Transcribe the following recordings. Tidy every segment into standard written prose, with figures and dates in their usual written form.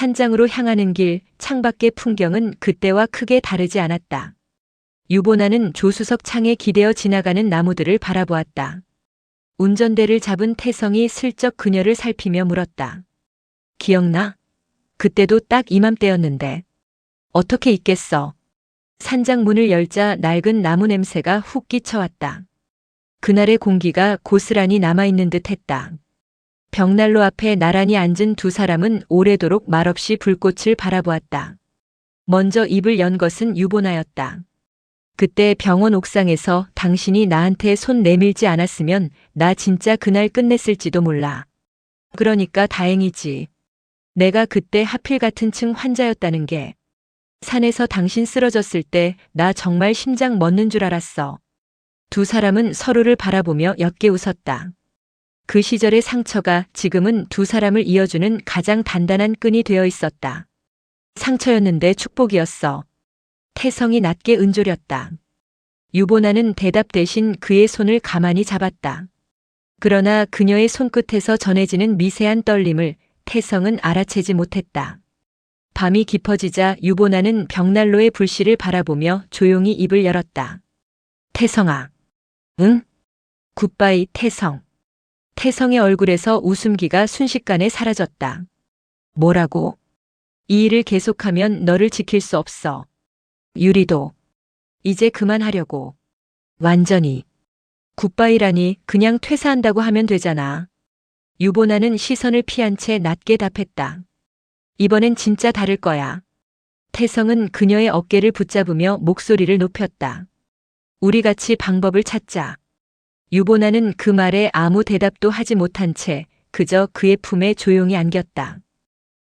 산장으로 향하는 길, 창밖의 풍경은 그때와 크게 다르지 않았다. 유보나는 조수석 창에 기대어 지나가는 나무들을 바라보았다. 운전대를 잡은 태성이 슬쩍 그녀를 살피며 물었다. 기억나? 그때도 딱 이맘때였는데. 어떻게 잊겠어? 산장 문을 열자 낡은 나무 냄새가 훅 끼쳐왔다. 그날의 공기가 고스란히 남아있는 듯 했다. 벽난로 앞에 나란히 앉은 두 사람은 오래도록 말없이 불꽃을 바라보았다. 먼저 입을 연 것은 유보나였다. 그때 병원 옥상에서 당신이 나한테 손 내밀지 않았으면 나 진짜 그날 끝냈을지도 몰라. 그러니까 다행이지. 내가 그때 하필 같은 층 환자였다는 게. 산에서 당신 쓰러졌을 때 나 정말 심장 멎는 줄 알았어. 두 사람은 서로를 바라보며 옅게 웃었다. 그 시절의 상처가 지금은 두 사람을 이어주는 가장 단단한 끈이 되어 있었다. 상처였는데 축복이었어. 태성이 낮게 은조렸다. 유보나는 대답 대신 그의 손을 가만히 잡았다. 그러나 그녀의 손끝에서 전해지는 미세한 떨림을 태성은 알아채지 못했다. 밤이 깊어지자 유보나는 벽난로의 불씨를 바라보며 조용히 입을 열었다. 태성아. 응? 굿바이 태성. 태성의 얼굴에서 웃음기가 순식간에 사라졌다. 뭐라고? 이 일을 계속하면 너를 지킬 수 없어. 유리도. 이제 그만하려고. 완전히. 굿바이라니 그냥 퇴사한다고 하면 되잖아. 유보나는 시선을 피한 채 낮게 답했다. 이번엔 진짜 다를 거야. 태성은 그녀의 어깨를 붙잡으며 목소리를 높였다. 우리 같이 방법을 찾자. 유보나는 그 말에 아무 대답도 하지 못한 채 그저 그의 품에 조용히 안겼다.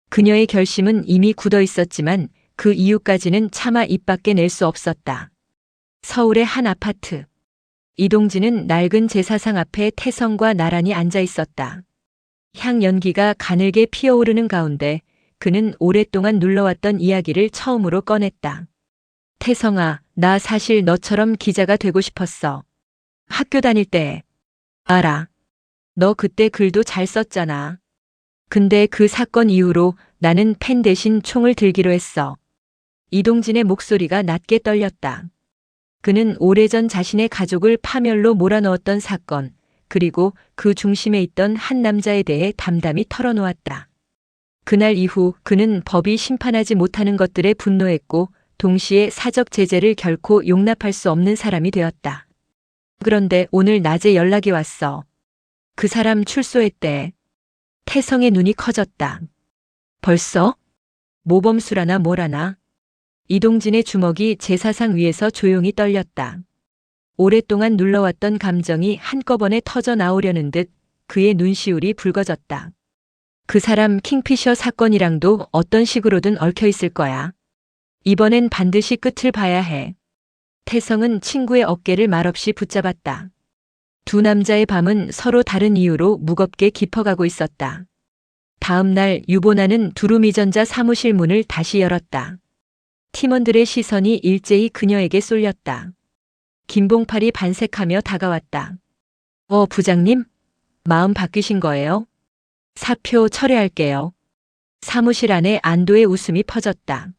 그녀의 결심은 이미 굳어 있었지만 그 이유까지는 차마 입 밖에 낼 수 없었다. 서울의 한 아파트. 이동진은 낡은 제사상 앞에 태성과 나란히 앉아 있었다. 향 연기가 가늘게 피어오르는 가운데 그는 오랫동안 눌러왔던 이야기를 처음으로 꺼냈다. 태성아, 나 사실 너처럼 기자가 되고 싶었어. 학교 다닐 때. 알아. 너 그때 글도 잘 썼잖아. 근데 그 사건 이후로 나는 펜 대신 총을 들기로 했어. 이동진의 목소리가 낮게 떨렸다. 그는 오래전 자신의 가족을 파멸로 몰아넣었던 사건, 그리고 그 중심에 있던 한 남자에 대해 담담히 털어놓았다. 그날 이후 그는 법이 심판하지 못하는 것들에 분노했고 동시에 사적 제재를 결코 용납할 수 없는 사람이 되었다. 그런데 오늘 낮에 연락이 왔어. 그 사람 출소했대. 태성의 눈이 커졌다. 벌써? 모범수라나 뭐라나? 이동진의 주먹이 제사상 위에서 조용히 떨렸다. 오랫동안 눌러왔던 감정이 한꺼번에 터져 나오려는 듯 그의 눈시울이 붉어졌다. 그 사람 킹피셔 사건이랑도 어떤 식으로든 얽혀 있을 거야. 이번엔 반드시 끝을 봐야 해. 태성은 친구의 어깨를 말없이 붙잡았다. 두 남자의 밤은 서로 다른 이유로 무겁게 깊어가고 있었다. 다음 날 유보나는 두루미전자 사무실 문을 다시 열었다. 팀원들의 시선이 일제히 그녀에게 쏠렸다. 김봉팔이 반색하며 다가왔다. 부장님? 마음 바뀌신 거예요? 사표 철회할게요. 사무실 안에 안도의 웃음이 퍼졌다.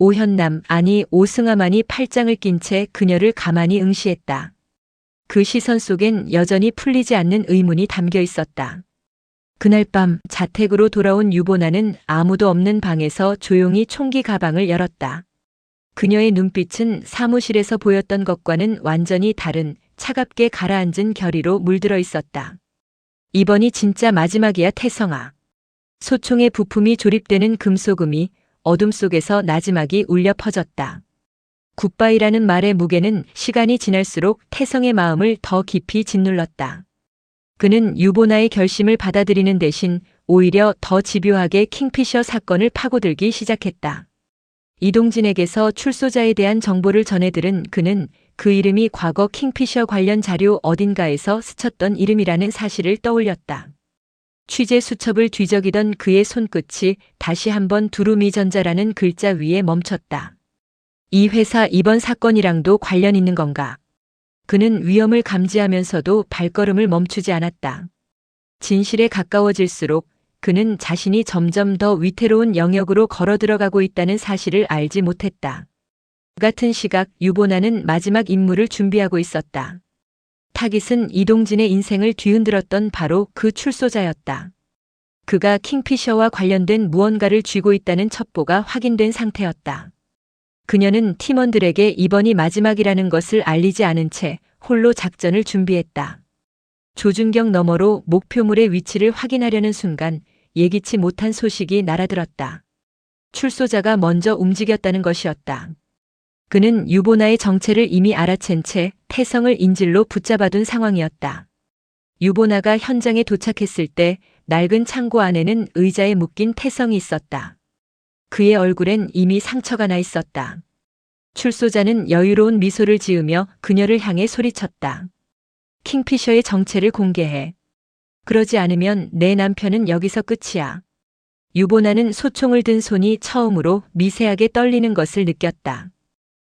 오현남, 아니 오승아만이 팔짱을 낀 채 그녀를 가만히 응시했다. 그 시선 속엔 여전히 풀리지 않는 의문이 담겨 있었다. 그날 밤 자택으로 돌아온 유보나는 아무도 없는 방에서 조용히 총기 가방을 열었다. 그녀의 눈빛은 사무실에서 보였던 것과는 완전히 다른 차갑게 가라앉은 결의로 물들어 있었다. 이번이 진짜 마지막이야 태성아. 소총의 부품이 조립되는 금소금이 어둠 속에서 나지막이 울려 퍼졌다. 굿바이라는 말의 무게는 시간이 지날수록 태성의 마음을 더 깊이 짓눌렀다. 그는 유보나의 결심을 받아들이는 대신 오히려 더 집요하게 킹피셔 사건을 파고들기 시작했다. 이동진에게서 출소자에 대한 정보를 전해들은 그는 그 이름이 과거 킹피셔 관련 자료 어딘가에서 스쳤던 이름이라는 사실을 떠올렸다. 취재 수첩을 뒤적이던 그의 손끝이 다시 한번 두루미전자라는 글자 위에 멈췄다. 이 회사 이번 사건이랑도 관련 있는 건가? 그는 위험을 감지하면서도 발걸음을 멈추지 않았다. 진실에 가까워질수록 그는 자신이 점점 더 위태로운 영역으로 걸어 들어가고 있다는 사실을 알지 못했다. 같은 시각 유보나는 마지막 임무를 준비하고 있었다. 타깃은 이동진의 인생을 뒤흔들었던 바로 그 출소자였다. 그가 킹피셔와 관련된 무언가를 쥐고 있다는 첩보가 확인된 상태였다. 그녀는 팀원들에게 이번이 마지막이라는 것을 알리지 않은 채 홀로 작전을 준비했다. 조준경 너머로 목표물의 위치를 확인하려는 순간 예기치 못한 소식이 날아들었다. 출소자가 먼저 움직였다는 것이었다. 그는 유보나의 정체를 이미 알아챈 채 태성을 인질로 붙잡아둔 상황이었다. 유보나가 현장에 도착했을 때 낡은 창고 안에는 의자에 묶인 태성이 있었다. 그의 얼굴엔 이미 상처가 나 있었다. 출소자는 여유로운 미소를 지으며 그녀를 향해 소리쳤다. 킹피셔의 정체를 공개해. 그러지 않으면 내 남편은 여기서 끝이야. 유보나는 소총을 든 손이 처음으로 미세하게 떨리는 것을 느꼈다.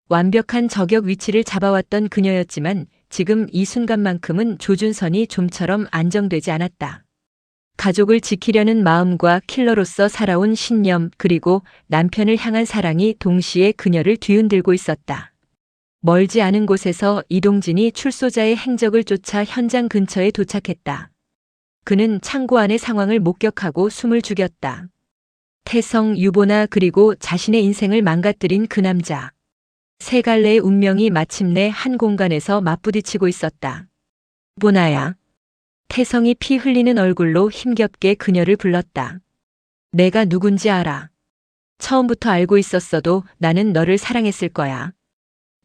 완벽한 저격 위치를 잡아왔던 그녀였지만 지금 이 순간만큼은 조준선이 좀처럼 안정되지 않았다. 가족을 지키려는 마음과 킬러로서 살아온 신념 그리고 남편을 향한 사랑이 동시에 그녀를 뒤흔들고 있었다. 멀지 않은 곳에서 이동진이 출소자의 행적을 쫓아 현장 근처에 도착했다. 그는 창고 안의 상황을 목격하고 숨을 죽였다. 태성, 유보나 그리고 자신의 인생을 망가뜨린 그 남자. 세 갈래의 운명이 마침내 한 공간에서 맞부딪히고 있었다. 보나야. 태성이 피 흘리는 얼굴로 힘겹게 그녀를 불렀다. 내가 누군지 알아. 처음부터 알고 있었어도 나는 너를 사랑했을 거야.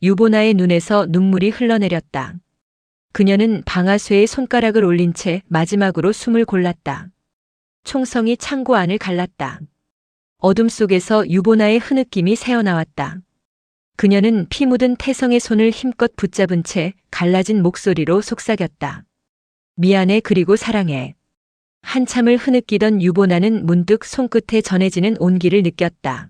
유보나의 눈에서 눈물이 흘러내렸다. 그녀는 방아쇠에 손가락을 올린 채 마지막으로 숨을 골랐다. 총성이 창고 안을 갈랐다. 어둠 속에서 유보나의 흐느낌이 새어나왔다. 그녀는 피 묻은 태성의 손을 힘껏 붙잡은 채 갈라진 목소리로 속삭였다. 미안해 그리고 사랑해. 한참을 흐느끼던 유보나는 문득 손끝에 전해지는 온기를 느꼈다.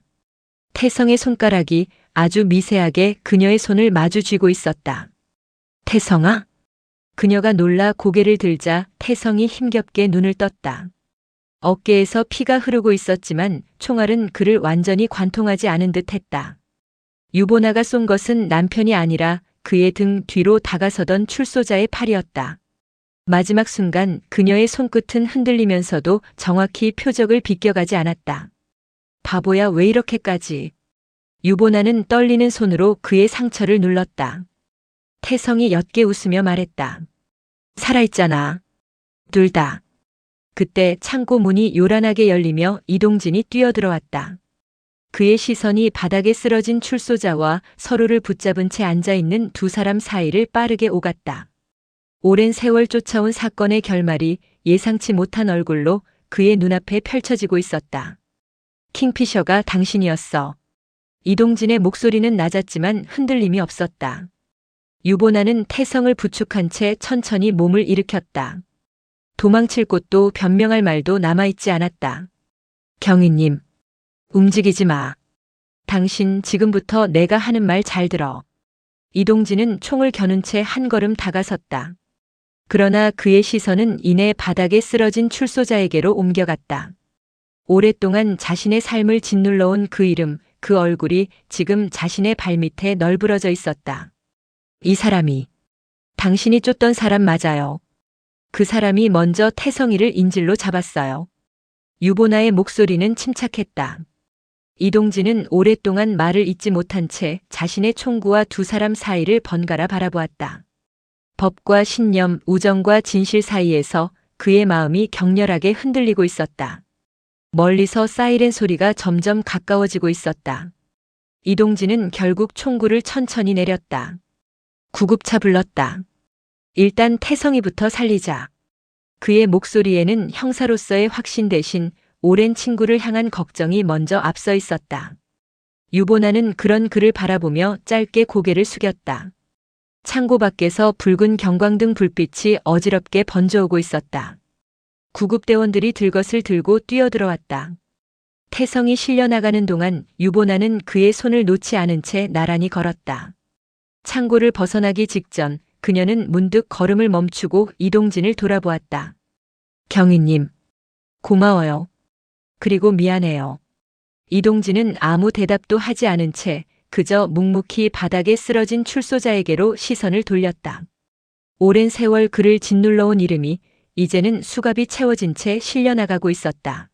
태성의 손가락이 아주 미세하게 그녀의 손을 마주 쥐고 있었다. 태성아? 그녀가 놀라 고개를 들자 태성이 힘겹게 눈을 떴다. 어깨에서 피가 흐르고 있었지만 총알은 그를 완전히 관통하지 않은 듯 했다. 유보나가 쏜 것은 남편이 아니라 그의 등 뒤로 다가서던 출소자의 팔이었다. 마지막 순간 그녀의 손끝은 흔들리면서도 정확히 표적을 비껴가지 않았다. 바보야 왜 이렇게까지. 유보나는 떨리는 손으로 그의 상처를 눌렀다. 태성이 옅게 웃으며 말했다. 살아있잖아. 둘 다. 그때 창고 문이 요란하게 열리며 이동진이 뛰어들어왔다. 그의 시선이 바닥에 쓰러진 출소자와 서로를 붙잡은 채 앉아있는 두 사람 사이를 빠르게 오갔다. 오랜 세월 쫓아온 사건의 결말이 예상치 못한 얼굴로 그의 눈앞에 펼쳐지고 있었다. 킹피셔가 당신이었어. 이동진의 목소리는 낮았지만 흔들림이 없었다. 유보나는 태성을 부축한 채 천천히 몸을 일으켰다. 도망칠 곳도 변명할 말도 남아있지 않았다. 경위님. 움직이지 마. 당신 지금부터 내가 하는 말 잘 들어. 이동진은 총을 겨눈 채 한 걸음 다가섰다. 그러나 그의 시선은 이내 바닥에 쓰러진 출소자에게로 옮겨갔다. 오랫동안 자신의 삶을 짓눌러온 그 이름, 그 얼굴이 지금 자신의 발밑에 널브러져 있었다. 이 사람이 당신이 쫓던 사람 맞아요. 그 사람이 먼저 태성이를 인질로 잡았어요. 유보나의 목소리는 침착했다. 이동진은 오랫동안 말을 잇지 못한 채 자신의 총구와 두 사람 사이를 번갈아 바라보았다. 법과 신념, 우정과 진실 사이에서 그의 마음이 격렬하게 흔들리고 있었다. 멀리서 사이렌 소리가 점점 가까워지고 있었다. 이동진은 결국 총구를 천천히 내렸다. 구급차 불렀다. 일단 태성이부터 살리자. 그의 목소리에는 형사로서의 확신 대신 오랜 친구를 향한 걱정이 먼저 앞서 있었다. 유보나는 그런 그를 바라보며 짧게 고개를 숙였다. 창고 밖에서 붉은 경광등 불빛이 어지럽게 번져오고 있었다. 구급대원들이 들것을 들고 뛰어들어왔다. 태성이 실려나가는 동안 유보나는 그의 손을 놓지 않은 채 나란히 걸었다. 창고를 벗어나기 직전 그녀는 문득 걸음을 멈추고 이동진을 돌아보았다. 경위님. 고마워요. 그리고 미안해요. 이동진은 아무 대답도 하지 않은 채 그저 묵묵히 바닥에 쓰러진 출소자에게로 시선을 돌렸다. 오랜 세월 그를 짓눌러온 이름이 이제는 수갑이 채워진 채 실려나가고 있었다.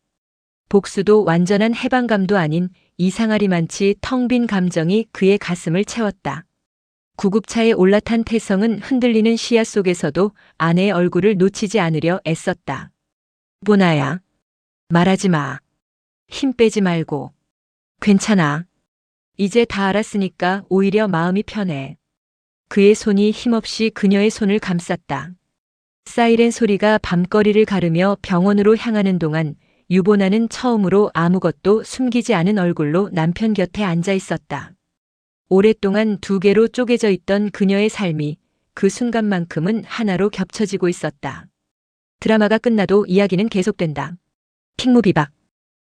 복수도 완전한 해방감도 아닌 이상하리만치 텅 빈 감정이 그의 가슴을 채웠다. 구급차에 올라탄 태성은 흔들리는 시야 속에서도 아내의 얼굴을 놓치지 않으려 애썼다. 보나야, 말하지 마. 힘 빼지 말고. 괜찮아. 이제 다 알았으니까 오히려 마음이 편해. 그의 손이 힘없이 그녀의 손을 감쌌다. 사이렌 소리가 밤거리를 가르며 병원으로 향하는 동안 유보나는 처음으로 아무것도 숨기지 않은 얼굴로 남편 곁에 앉아 있었다. 오랫동안 두 개로 쪼개져 있던 그녀의 삶이 그 순간만큼은 하나로 겹쳐지고 있었다. 드라마가 끝나도 이야기는 계속된다. 킹무비박